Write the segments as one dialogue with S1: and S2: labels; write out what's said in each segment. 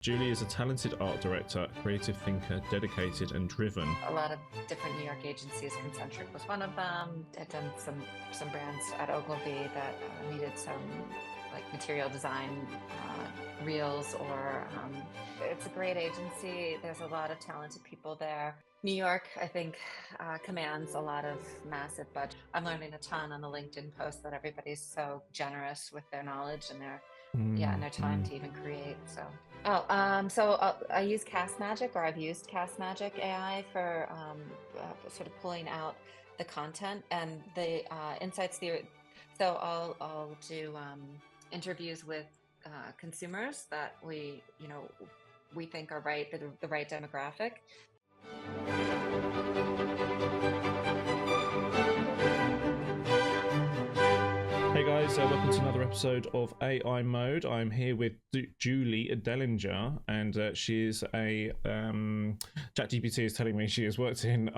S1: Julie is a talented art director, creative thinker, dedicated and driven.
S2: A lot of different New York agencies. Concentric was one of them. I'd done some brands at Ogilvy that needed some like material design reels, or it's a great agency. There's a lot of talented people there. New York, I think, commands a lot of massive budget. I'm learning a ton on the LinkedIn post that everybody's so generous with their knowledge and their and their time to even create. I use Cast Magic, or I've used Cast Magic AI for sort of pulling out the content and the insights. So I'll do interviews with consumers that we think are right, the right demographic.
S1: Hey guys, welcome to another episode of AI Mode. I'm here with Julie Delinger, and she is a ChatGPT is telling me she has worked in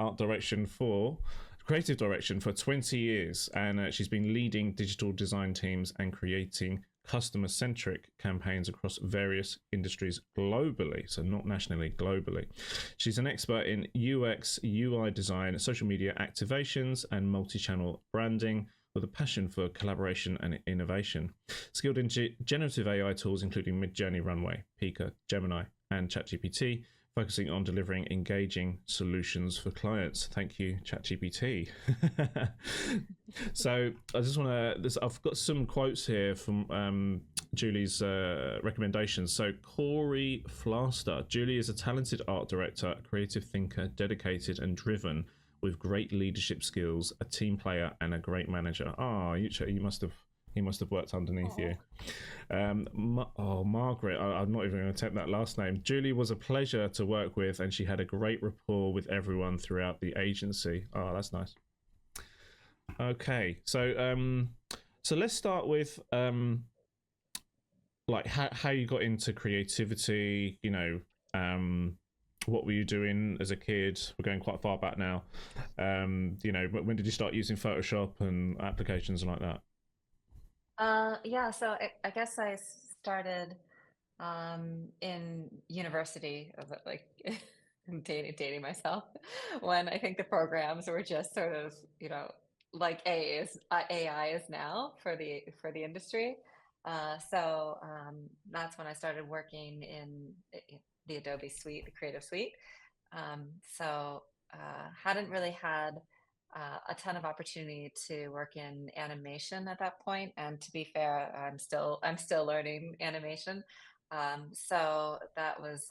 S1: creative direction for 20 years, and she's been leading digital design teams and creating customer-centric campaigns across various industries globally, so not nationally, globally. She's an expert in UX, UI design, social media activations, and multi-channel branding, with a passion for collaboration and innovation. Skilled in generative AI tools including Midjourney, Runway, Pika, Gemini, and ChatGPT, focusing on delivering engaging solutions for clients. Thank you, ChatGPT. So I just want to, I've got some quotes here from Julie's recommendations. So Corey Flaster: Julie is a talented art director, creative thinker, dedicated and driven, with great leadership skills, a team player, and a great manager. He must have worked underneath you. Margaret, I'm not even going to attempt that last name. Julie was a pleasure to work with, and she had a great rapport with everyone throughout the agency. Oh, that's nice. Okay, so let's start with like how you got into creativity. What were you doing as a kid? We're going quite far back now. When did you start using Photoshop and applications and like that?
S2: So I guess I started in university, like dating myself, when I think the programs were just sort of, like AI is now for the industry. That's when I started working in the Adobe suite, the Creative Suite. Hadn't really had a ton of opportunity to work in animation at that point. And to be fair, I'm still learning animation. So that was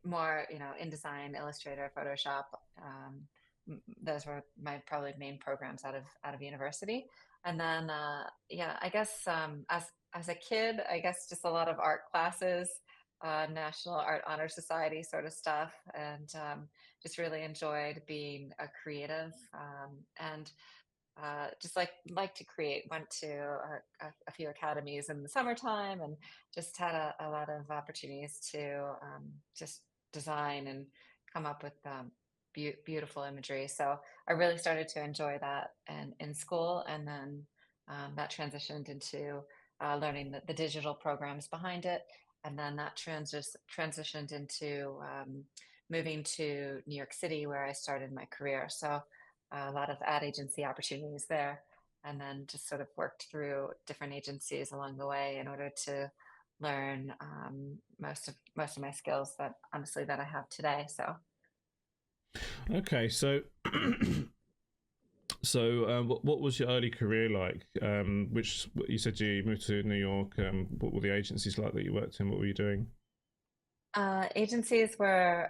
S2: more, InDesign, Illustrator, Photoshop. Those were my probably main programs out of university. And then I guess as a kid, I guess just a lot of art classes, National Art Honor Society sort of stuff, and just really enjoyed being a creative, and just like to create. Went to a few academies in the summertime, and just had a lot of opportunities to just design and come up with beautiful imagery. So I really started to enjoy that and in school, and then that transitioned into learning the digital programs behind it. And then that transitioned into moving to New York City, where I started my career. So a lot of ad agency opportunities there, and then just sort of worked through different agencies along the way in order to learn most of my skills that I have today. So.
S1: Okay, so what was your early career like? Which you said you moved to New York. What were the agencies like that you worked in? What were you doing?
S2: Agencies were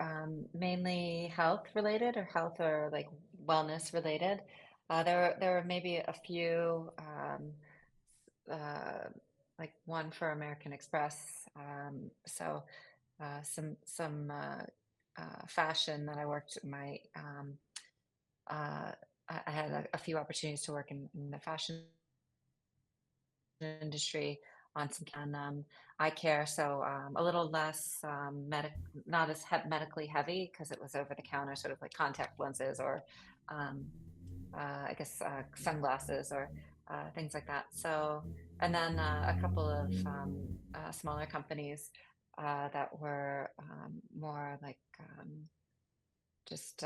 S2: mainly health related, or health or like wellness related. There were maybe a few, uh, like one for American Express. Some fashion that I worked uh, I had a few opportunities to work in the fashion industry on some eye care, so a little less not as medically heavy, because it was over the counter, sort of like contact lenses, or um, I guess sunglasses, or things like that. So, and then a couple of smaller companies that were more like just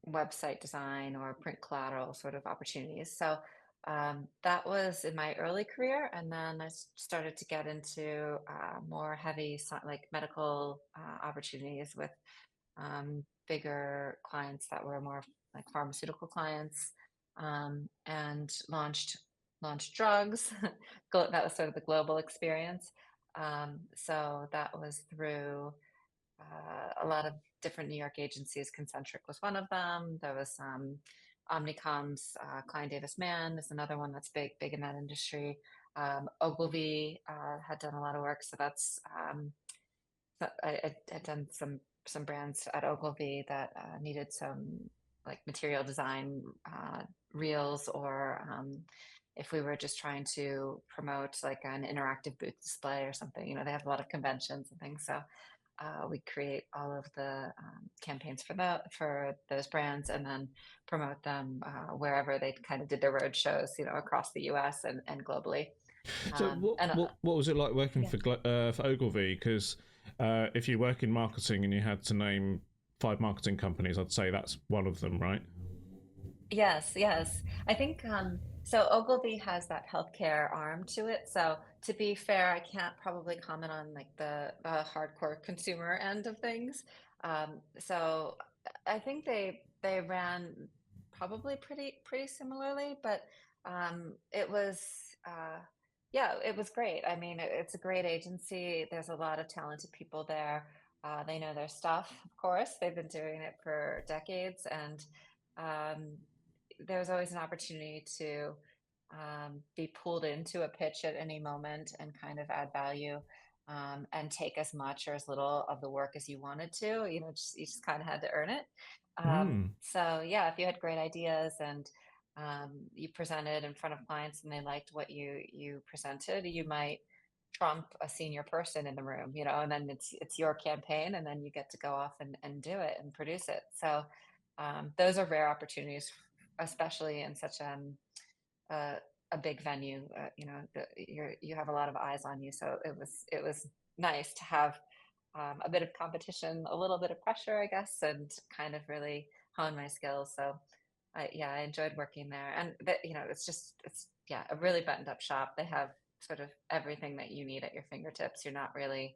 S2: website design or print collateral sort of opportunities. So that was in my early career, and then started to get into more heavy, like medical opportunities with bigger clients that were more like pharmaceutical clients, and launched drugs. That was sort of the global experience. So that was through a lot of different New York agencies. Concentric was one of them. There was Omnicom's Klein Davis Mann is another one that's big in that industry. Ogilvy had done a lot of work, so that's I had done some brands at Ogilvy that needed some like material design reels, or if we were just trying to promote like an interactive booth display or something. They have a lot of conventions and things, so we create all of the campaigns for those brands, and then promote them wherever they kind of did their road shows, across the U.S. and globally.
S1: So
S2: And
S1: what was it like working
S2: Yeah.
S1: for Ogilvy? Because if you work in marketing and you had to name 5 marketing companies, I'd say that's one of them, right?
S2: Yes, yes. I think so. Ogilvy has that healthcare arm to it. So to be fair, I can't probably comment on like the hardcore consumer end of things. So I think they ran probably pretty similarly, but it was yeah, it was great. I mean, it's a great agency. There's a lot of talented people there. They know their stuff, of course. They've been doing it for decades, and um, there's always an opportunity to be pulled into a pitch at any moment and kind of add value, and take as much or as little of the work as you wanted to. You just kind of had to earn it.
S1: Mm.
S2: So yeah, if you had great ideas and you presented in front of clients and they liked what you presented, you might trump a senior person in the room, and then it's your campaign, and then you get to go off and do it and produce it. So those are rare opportunities, especially in such a, a big venue. You have a lot of eyes on you, so it was nice to have a bit of competition, a little bit of pressure, I guess, and kind of really hone my skills. So I enjoyed working there, and it's yeah, a really buttoned up shop. They have sort of everything that you need at your fingertips. You're not really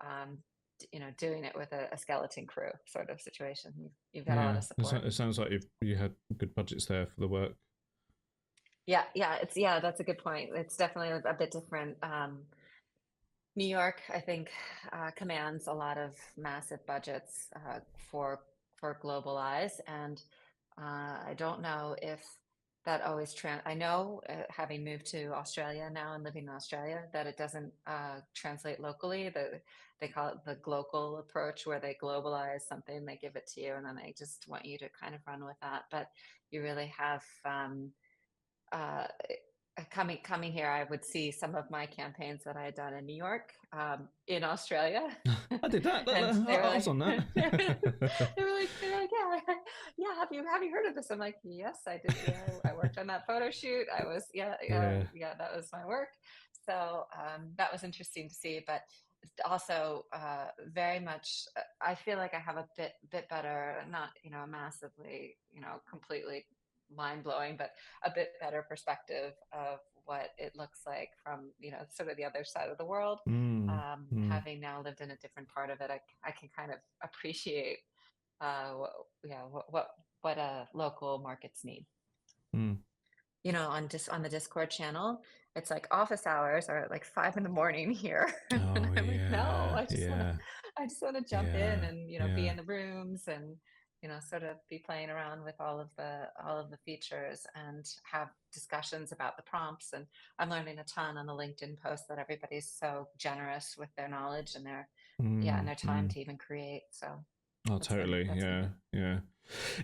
S2: um, doing it with a skeleton crew sort of situation. You've got a lot
S1: Yeah,
S2: of support.
S1: it sounds like you had good budgets there for the work.
S2: Yeah, that's a good point. It's definitely a bit different. New York, I think, commands a lot of massive budgets for global eyes, and I don't know if that always I know, having moved to Australia now and living in Australia, that it doesn't translate locally. They call it the global approach, where they globalize something, they give it to you, and then they just want you to kind of run with that. But you really have uh, coming here, I would see some of my campaigns that I had done in New York, in Australia,
S1: I did that.
S2: and they were
S1: I was
S2: like,
S1: on that.
S2: yeah. Have you heard of this? I'm like, yes, I did. Yeah, I worked on that photo shoot. I was,
S1: Yeah.
S2: yeah, that was my work. So that was interesting to see, but also very much. I feel like I have a bit better, not massively, completely mind blowing, but a bit better perspective of what it looks like from sort of the other side of the world.
S1: Mm, mm,
S2: Having now lived in a different part of it, I can kind of appreciate what, yeah, what local markets need.
S1: mm.
S2: On the Discord channel, it's like office hours are at like 5 in the morning here, and
S1: Oh
S2: I'm like, no,
S1: yeah, yeah,
S2: I just want to jump in
S1: yeah,
S2: and be
S1: yeah.
S2: in the rooms, and sort of be playing around with all of the features and have discussions about the prompts. And I'm learning a ton on the LinkedIn post that everybody's so generous with their knowledge and
S1: Mm,
S2: their time
S1: mm.
S2: to even create. So
S1: Oh, totally.
S2: that's been
S1: Yeah,
S2: good.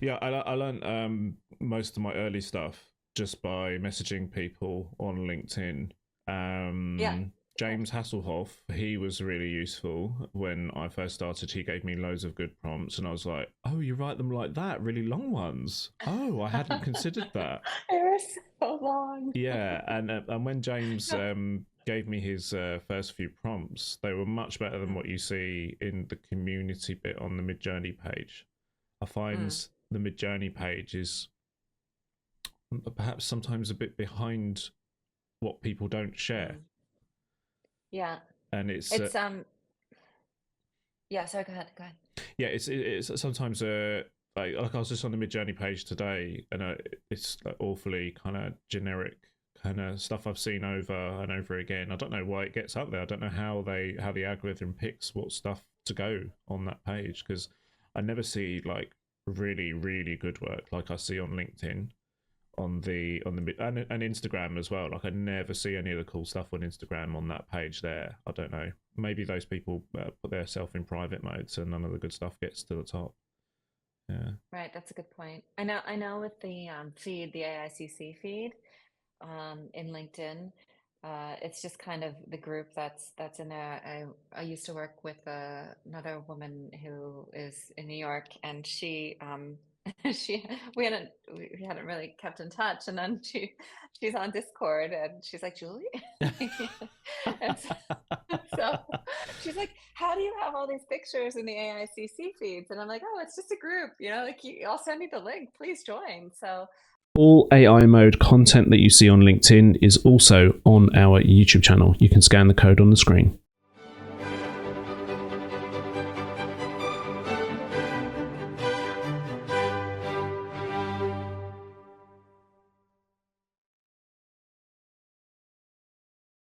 S1: yeah, yeah. I learned most of my early stuff just by messaging people on LinkedIn.
S2: Yeah, yeah.
S1: James Hasselhoff, he was really useful when I first started. He gave me loads of good prompts, and I was like, "Oh, you write them like that, really long ones. Oh, I hadn't considered that."
S2: They were so long.
S1: Yeah, and when James
S2: No.
S1: gave me his first few prompts, they were much better than what you see in the community bit on the Midjourney page. I find
S2: Mm.
S1: the Midjourney page is perhaps sometimes a bit behind what people don't share,
S2: Mm. Yeah.
S1: and it's
S2: It's yeah, sorry, go ahead.
S1: yeah, it's sometimes like I was just on the Midjourney page today, and it's like awfully kind of generic kind of stuff I've seen over and over again. I don't know why it gets up there. I don't know how the algorithm picks what stuff to go on that page, because I never see like really good work like I see on LinkedIn, and Instagram as well. Like I never see any of the cool stuff on Instagram on that page there. I don't know. Maybe those people put their self in private mode, so none of the good stuff gets to the top. Yeah.
S2: Right, that's a good point. I know with the feed, the AICC feed, in LinkedIn. It's just kind of the group that's in there. I used to work with another woman who is in New York, and she she we hadn't really kept in touch, and then she's on Discord, and she's like, Julie, and so she's like, how do you have all these pictures in the AICC feeds? And I'm like, oh, it's just a group, like I'll send you the link, please join. So
S1: All AI mode content that you see on LinkedIn is also on our YouTube channel. You can scan the code on the screen.